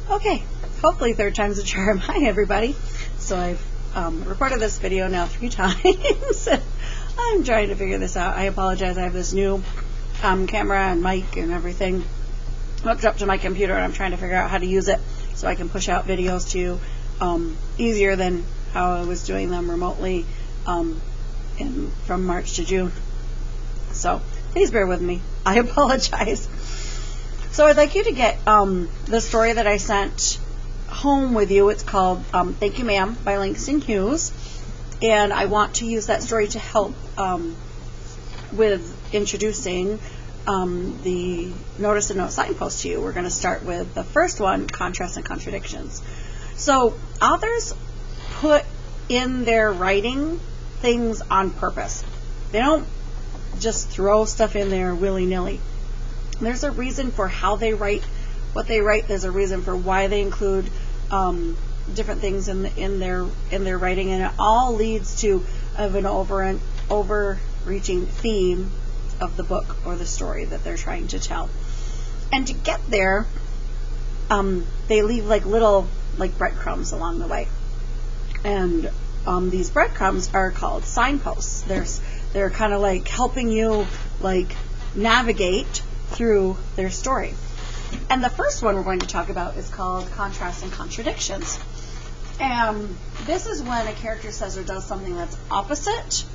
Okay, hopefully third time's a charm. Hi everybody. So I've recorded this video now 3 times. I'm trying to figure this out. I apologize. I have this new camera and mic and everything hooked up to my computer, and I'm trying to figure out how to use it so I can push out videos to you easier than how I was doing them remotely from March to June. So please bear with me. I apologize. So I'd like you to get the story that I sent home with you. It's called Thank You Ma'am by Langston Hughes, and I want to use that story to help with introducing the Notice and Note signpost to you. We're going to start with the first one, Contrasts and Contradictions. So authors put in their writing things on purpose. They don't just throw stuff in there willy-nilly. There's a reason for how they write what they write. There's a reason for why they include different things in their writing, and it all leads to an overreaching theme of the book or the story that they're trying to tell. And to get there, they leave little breadcrumbs along the way. And these breadcrumbs are called signposts. They're kind of helping you navigate through their story. And the first one we're going to talk about is called Contrasts and Contradictions. And this is when a character says or does something that's opposite.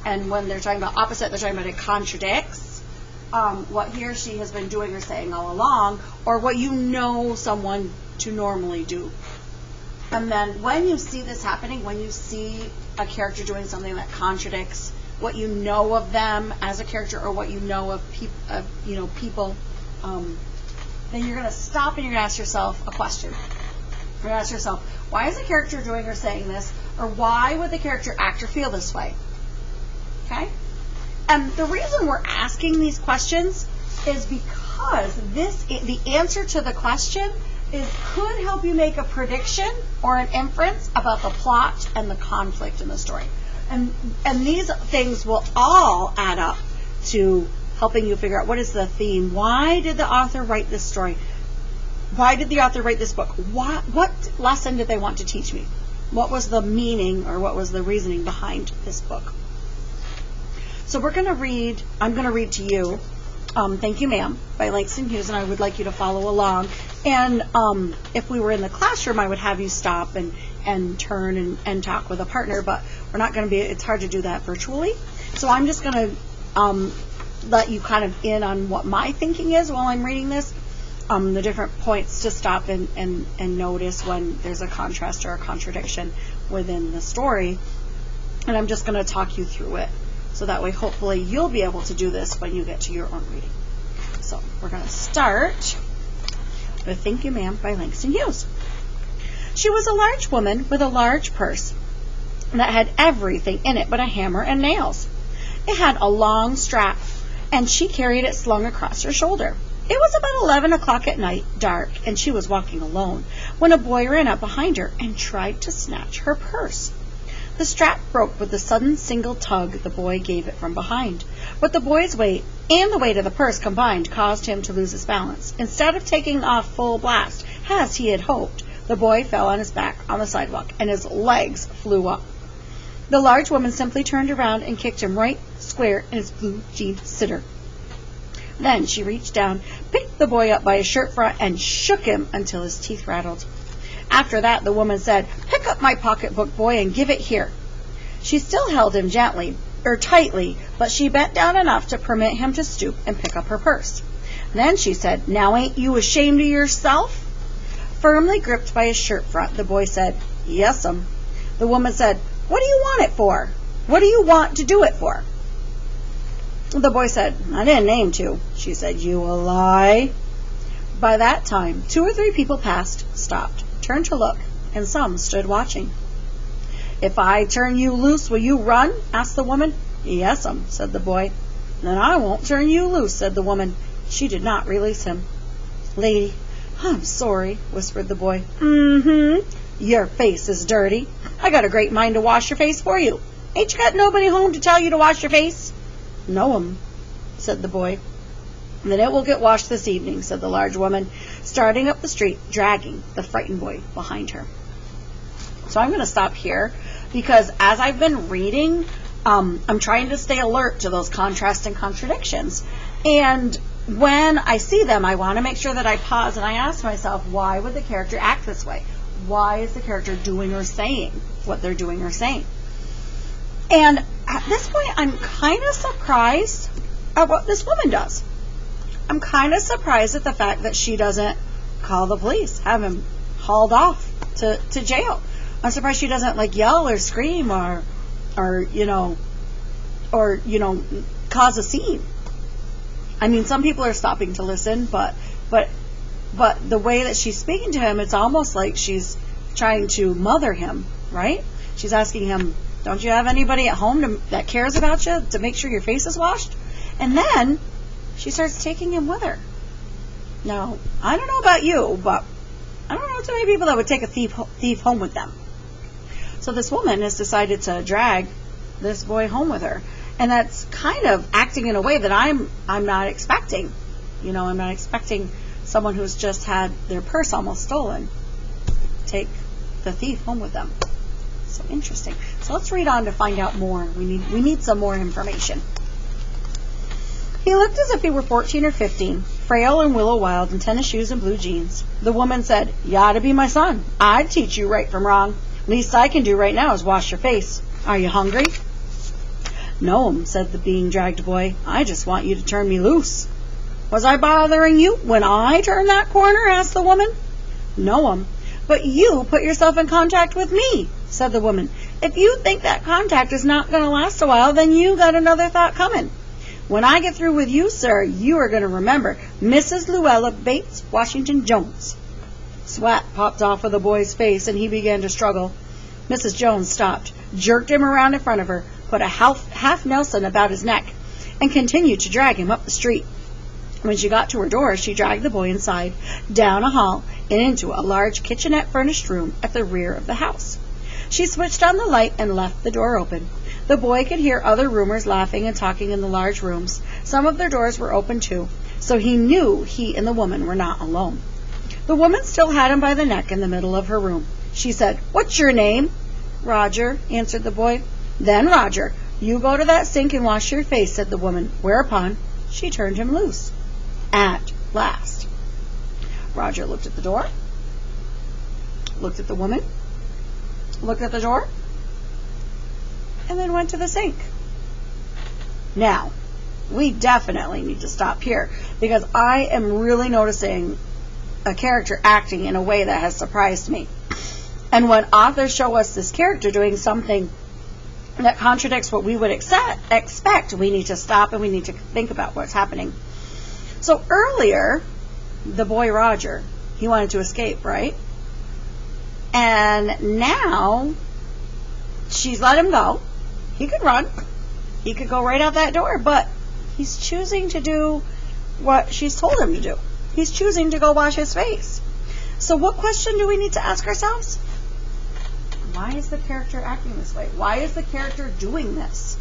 And when they're talking about opposite, they're talking about it contradicts what he or she has been doing or saying all along, or what you know someone to normally do. And then when you see this happening, when you see a character doing something that contradicts what you know of them as a character, or what you know of people, then you're going to stop and you're going to ask yourself a question. You're going to ask yourself, why is the character doing or saying this, or why would the character act or feel this way? Okay? And the reason we're asking these questions is because the answer to the question could help you make a prediction or an inference about the plot and the conflict in the story. And these things will all add up to helping you figure out what is the theme. Why did the author write this story? Why did the author write this book? What lesson did they want to teach me? What was the meaning, or what was the reasoning behind this book? So I'm going to read to you Thank You Ma'am by Langston Hughes, and I would like you to follow along. And if we were in the classroom, I would have you stop and turn and talk with a partner, but we're not going to be, it's hard to do that virtually. So I'm just going to let you kind of in on what my thinking is while I'm reading this, the different points to stop and notice when there's a contrast or a contradiction within the story. And I'm just going to talk you through it. So that way, hopefully, you'll be able to do this when you get to your own reading. So we're going to start with Thank You Ma'am by Langston Hughes. She was a large woman with a large purse that had everything in it but a hammer and nails. It had a long strap, and she carried it slung across her shoulder. It was about 11 o'clock at night, dark, and she was walking alone, when a boy ran up behind her and tried to snatch her purse. The strap broke with the sudden single tug the boy gave it from behind. But the boy's weight and the weight of the purse combined caused him to lose his balance. Instead of taking off full blast, as he had hoped, the boy fell on his back on the sidewalk, and his legs flew up. The large woman simply turned around and kicked him right square in his blue-jeaned sitter. Then she reached down, picked the boy up by his shirt front, and shook him until his teeth rattled. After that, the woman said, "Pick up my pocketbook, boy, and give it here." She still held him tightly, but she bent down enough to permit him to stoop and pick up her purse. Then she said, "Now ain't you ashamed of yourself?" Firmly gripped by his shirt front, the boy said, "Yes'm." The woman said, "What do you want it for? What do you want to do it for?" The boy said, "I didn't aim to." She said, "You a lie." By that time, 2 or 3 people passed, stopped, turned to look, and some stood watching. "If I turn you loose, will you run?" asked the woman. "Yes'm," said the boy. "Then I won't turn you loose," said the woman. She did not release him. "Lady, I'm sorry," whispered the boy. Your face is dirty. I got a great mind to wash your face for you. Ain't you got nobody home to tell you to wash your face?" "No'm," said the boy. Then it will get washed this evening, said the large woman, starting up the street, dragging the frightened boy behind her. So I'm going to stop here because as I've been reading, I'm trying to stay alert to those contrasts and contradictions. And when I see them, I want to make sure that I pause and I ask myself, why would the character act this way? Why is the character doing or saying what they're doing or saying? And at this point, I'm kind of surprised at what this woman does. I'm kind of surprised at the fact that she doesn't call the police, have him hauled off to jail. I'm surprised she doesn't like yell or scream or cause a scene. I mean, some people are stopping to listen, but the way that she's speaking to him, it's almost like she's trying to mother him, right? She's asking him, don't you have anybody at home that cares about you to make sure your face is washed? And then she starts taking him with her. Now, I don't know about you, but I don't know too many people that would take a thief home with them. So this woman has decided to drag this boy home with her. And that's kind of acting in a way that I'm not expecting. You know, I'm not expecting someone who's just had their purse almost stolen take the thief home with them. So interesting. So let's read on to find out more. We need some more information. He looked as if he were 14 or 15, frail and willow-wild in tennis shoes and blue jeans. The woman said, "You ought to be my son. I'd teach you right from wrong. Least I can do right now is wash your face. Are you hungry?" "No, said the being dragged boy. "I just want you to turn me loose." "Was I bothering you when I turned that corner?" asked the woman. "No, but you put yourself in contact with me," said the woman. "If you think that contact is not going to last a while, then you got another thought coming. When I get through with you, sir, you are going to remember Mrs. Luella Bates Washington Jones." Sweat popped off of the boy's face, and he began to struggle. Mrs. Jones stopped, jerked him around in front of her, put a half Nelson about his neck, and continued to drag him up the street. When she got to her door, she dragged the boy inside, down a hall, and into a large kitchenette-furnished room at the rear of the house. She switched on the light and left the door open. The boy could hear other roomers laughing and talking in the large rooms. Some of their doors were open too, so he knew he and the woman were not alone. The woman still had him by the neck in the middle of her room. She said, "What's your name?" "Roger," answered the boy. "Then, Roger, you go to that sink and wash your face," said the woman, whereupon she turned him loose. At last. Roger looked at the door, looked at the woman, looked at the door, and then went to the sink. Now, we definitely need to stop here because I am really noticing a character acting in a way that has surprised me. And when authors show us this character doing something that contradicts what we would expect, we need to stop and we need to think about what's happening. So earlier, the boy Roger, he wanted to escape, right? And now she's let him go. He could run. He could go right out that door, but he's choosing to do what she's told him to do. He's choosing to go wash his face. So what question do we need to ask ourselves? Why is the character acting this way? Why is the character doing this?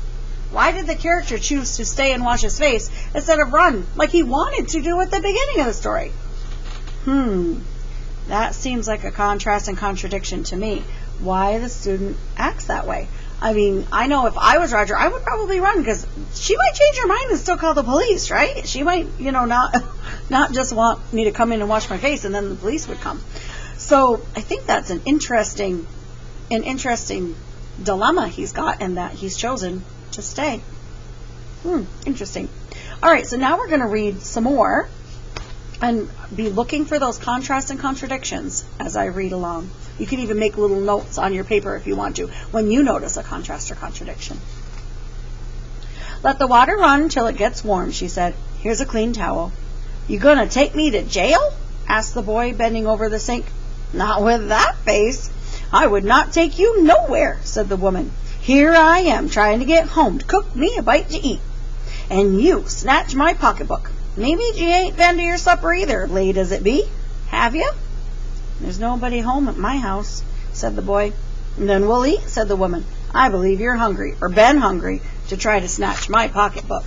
Why did the character choose to stay and wash his face instead of run like he wanted to do at the beginning of the story? That seems like a contrast and contradiction to me. Why the student acts that way? I mean, I know if I was Roger, I would probably run because she might change her mind and still call the police, right? She might, not just want me to come in and wash my face and then the police would come. So I think that's an interesting dilemma he's got and that he's chosen to stay. Interesting. All right, so now we're going to read some more and be looking for those contrasts and contradictions as I read along. You can even make little notes on your paper if you want to when you notice a contrast or contradiction. "Let the water run till it gets warm," she said. "Here's a clean towel." "You gonna take me to jail?" asked the boy, bending over the sink. "Not with that face. I would not take you nowhere," said the woman. "Here I am trying to get home to cook me a bite to eat, and you snatch my pocketbook. Maybe you ain't been to your supper either, late as it be. Have you?" "There's nobody home at my house," said the boy. "Then we'll eat," said the woman. "I believe you're hungry, or been hungry, to try to snatch my pocketbook."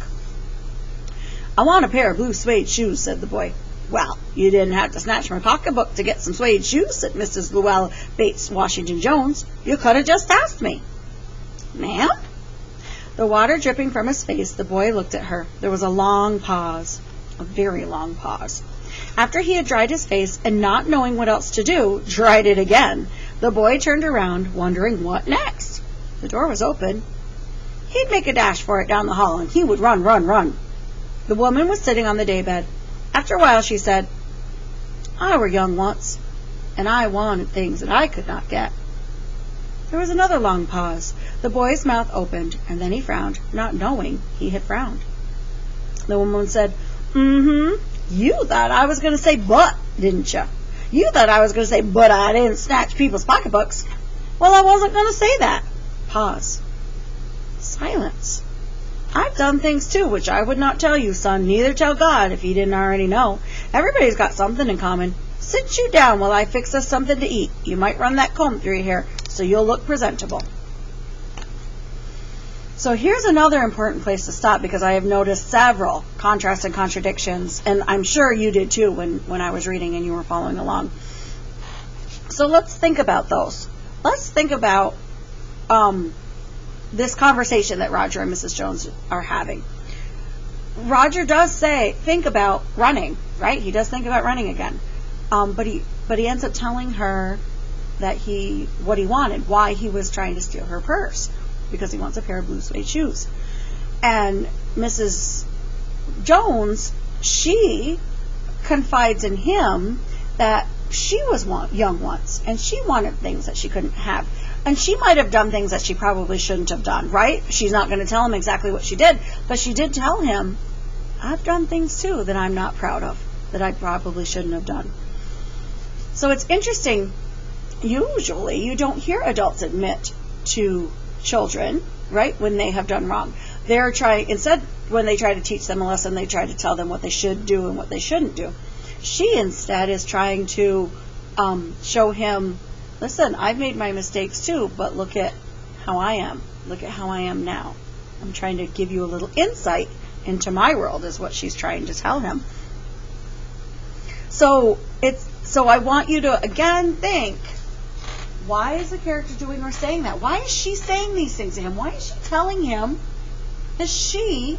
"I want a pair of blue suede shoes," said the boy. "Well, you didn't have to snatch my pocketbook to get some suede shoes," said Mrs. Llewellyn Bates Washington Jones. "You could have just asked me." "Ma'am?" The water dripping from his face, the boy looked at her. There was a long pause, a very long pause. After he had dried his face and, not knowing what else to do, dried it again, the boy turned around, wondering what next. The door was open. He'd make a dash for it down the hall, and he would run, run, run. The woman was sitting on the daybed. After a while she said, "I were young once, and I wanted things that I could not get." There was another long pause. The boy's mouth opened, and then he frowned, not knowing he had frowned. The woman said, "You thought I was going to say but, didn't you? You thought I was going to say, but I didn't snatch people's pocketbooks. Well, I wasn't going to say that." Pause. Silence. "I've done things too which I would not tell you, son, neither tell God if he didn't already know. Everybody's got something in common. Sit you down while I fix us something to eat. You might run that comb through your hair so you'll look presentable." So here's another important place to stop, because I have noticed several contrasts and contradictions, and I'm sure you did too when I was reading and you were following along. So let's think about those. Let's think about this conversation that Roger and Mrs. Jones are having. Roger does think about running, right? He does think about running again. But he ends up telling her that what he wanted, why he was trying to steal her purse, because he wants a pair of blue suede shoes. And Mrs. Jones, she confides in him that she was young once, and she wanted things that she couldn't have. And she might have done things that she probably shouldn't have done, right? She's not going to tell him exactly what she did, but she did tell him, "I've done things too that I'm not proud of, that I probably shouldn't have done." So it's interesting. Usually you don't hear adults admit to children, right, when they have done wrong. Instead, when they try to teach them a lesson, they try to tell them what they should do and what they shouldn't do. She instead is trying to show him, "Listen, I've made my mistakes too, but look at how I am. Look at how I am now. I'm trying to give you a little insight into my world," is what she's trying to tell him. So I want you to again think, why is the character doing or saying that? Why is she saying these things to him? Why is she telling him that she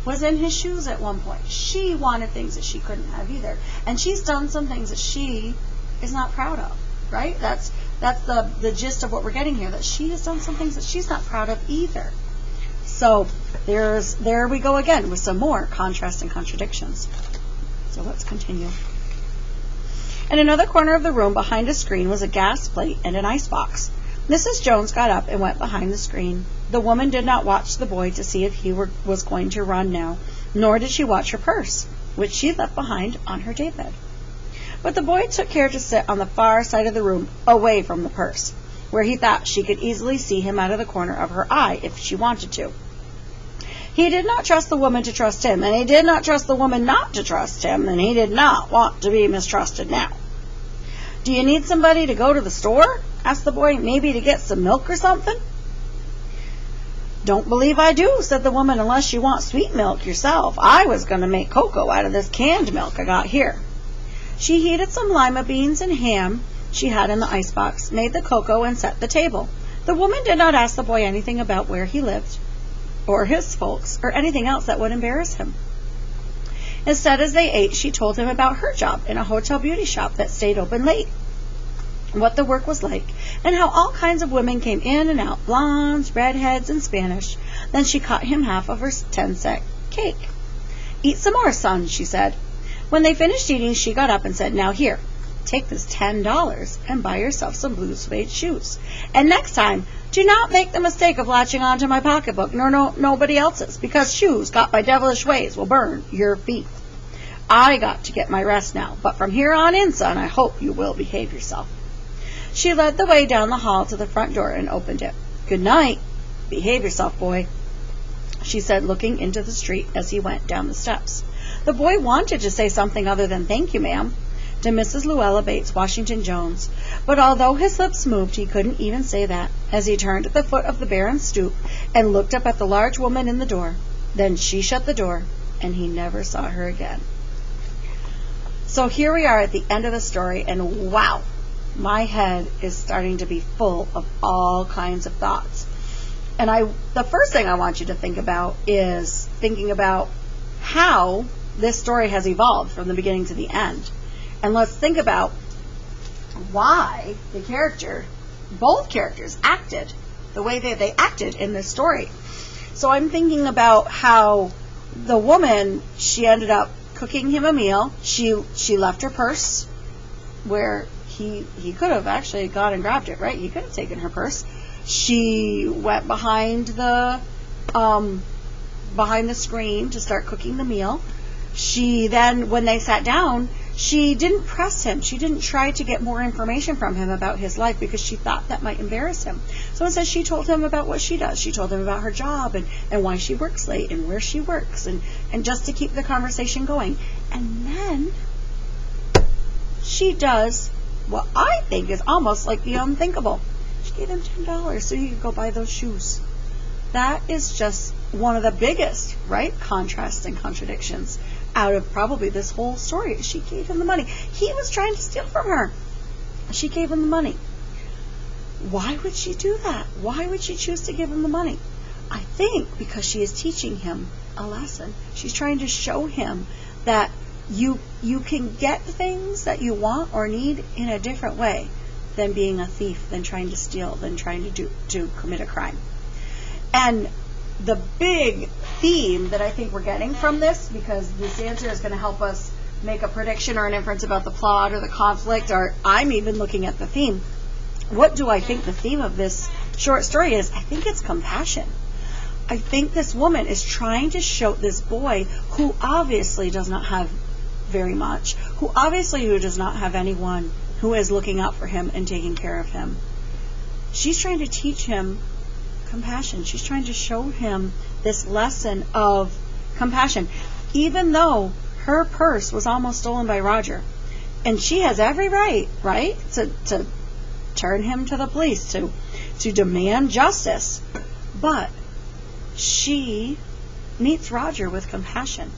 was in his shoes at one point? She wanted things that she couldn't have either. And she's done some things that she is not proud of, right? That's the gist of what we're getting here, that she has done some things that she's not proud of either. So there we go again with some more contrast and contradictions. So let's continue. In another corner of the room behind a screen was a gas plate and an icebox. Mrs. Jones got up and went behind the screen. The woman did not watch the boy to see if he was going to run now, nor did she watch her purse, which she left behind on her daybed. But the boy took care to sit on the far side of the room, away from the purse, where he thought she could easily see him out of the corner of her eye if she wanted to. He did not trust the woman to trust him, and he did not trust the woman not to trust him, and he did not want to be mistrusted now. "Do you need somebody to go to the store?" asked the boy. "Maybe to get some milk or something?" "Don't believe I do," said the woman, "unless you want sweet milk yourself. I was going to make cocoa out of this canned milk I got here." She heated some lima beans and ham she had in the icebox, made the cocoa, and set the table. The woman did not ask the boy anything about where he lived, or his folks, or anything else that would embarrass him. Instead, as they ate, she told him about her job in a hotel beauty shop that stayed open late, what the work was like, and how all kinds of women came in and out, blondes, redheads, and Spanish. Then she cut him half of her 10-cent cake. "Eat some more, son," she said. When they finished eating, she got up and said, "Now here, take this $10 and buy yourself some blue suede shoes. And next time, do not make the mistake of latching onto my pocketbook, nor nobody else's, because shoes got by devilish ways will burn your feet. I got to get my rest now, but from here on in, son, I hope you will behave yourself." She led the way down the hall to the front door and opened it. "Good night. Behave yourself, boy," she said, looking into the street as he went down the steps. The boy wanted to say something other than "Thank you, ma'am," to Mrs. Llewellyn Bates Washington Jones, but although his lips moved, he couldn't even say that, as he turned at the foot of the barren stoop and looked up at the large woman in the door. Then she shut the door and he never saw her again. So here we are at the end of the story, and wow, my head is starting to be full of all kinds of thoughts. And the first thing I want you to think about is thinking about how this story has evolved from the beginning to the end. And let's think about why both characters acted the way that they acted in this story. So I'm thinking about how the woman, she ended up cooking him a meal. She left her purse where he could have actually gone and grabbed it, right? He could have taken her purse. She went behind the screen to start cooking the meal. She then, when they sat down, she didn't press him. She didn't try to get more information from him about his life because she thought that might embarrass him. So instead, she told him about what she does. She told him about her job and why she works late and where she works and just to keep the conversation going. And then she does what I think is almost like the unthinkable. She gave him $10 so he could go buy those shoes. That is just one of the biggest, right, contrasts and contradictions out of probably this whole story. She gave him the money. He was trying to steal from her. She gave him the money. Why would she do that? Why would she choose to give him the money? I think because she is teaching him a lesson. She's trying to show him that you can get things that you want or need in a different way than being a thief, than trying to steal, than trying to commit a crime. And the big theme that I think we're getting from this, because this answer is going to help us make a prediction or an inference about the plot or the conflict, or I'm even looking at the theme. What do I think the theme of this short story is? I think it's compassion. I think this woman is trying to show this boy who obviously does not have very much, who does not have anyone who is looking out for him and taking care of him. She's trying to teach him compassion. She's trying to show him this lesson of compassion, even though her purse was almost stolen by Roger. And she has every right, to turn him to the police, to demand justice. But she meets Roger with compassion.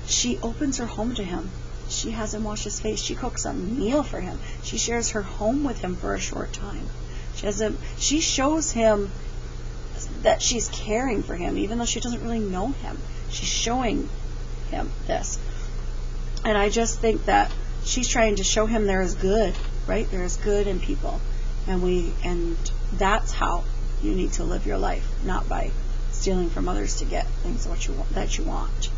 She opens her home to him. She has him wash his face. She cooks a meal for him. She shares her home with him for a short time. She shows him that she's caring for him, even though she doesn't really know him. She's showing him this. And I just think that she's trying to show him there is good, right? There is good in people. And that's how you need to live your life, not by stealing from others to get things that you want.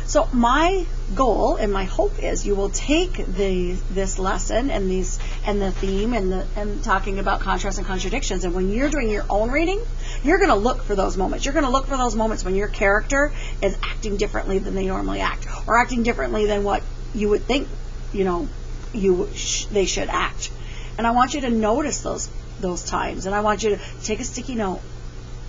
So my goal and my hope is you will take this lesson and the theme and talking about contrast and contradictions, and when you're doing your own reading, you're going to look for those moments. You're going to look for those moments when your character is acting differently than they normally act, or acting differently than what you would think they should act. And I want you to notice those times, and I want you to take a sticky note,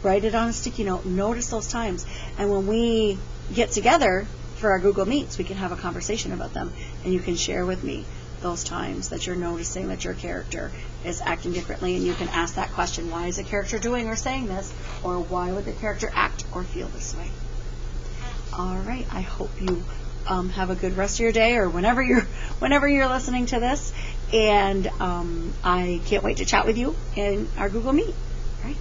write it on a sticky note, notice those times, and when we get together for our Google Meets, we can have a conversation about them, and you can share with me those times that you're noticing that your character is acting differently, and you can ask that question, why is the character doing or saying this, or why would the character act or feel this way? All right, I hope you have a good rest of your day, or whenever you're listening to this, and I can't wait to chat with you in our Google Meet. All right.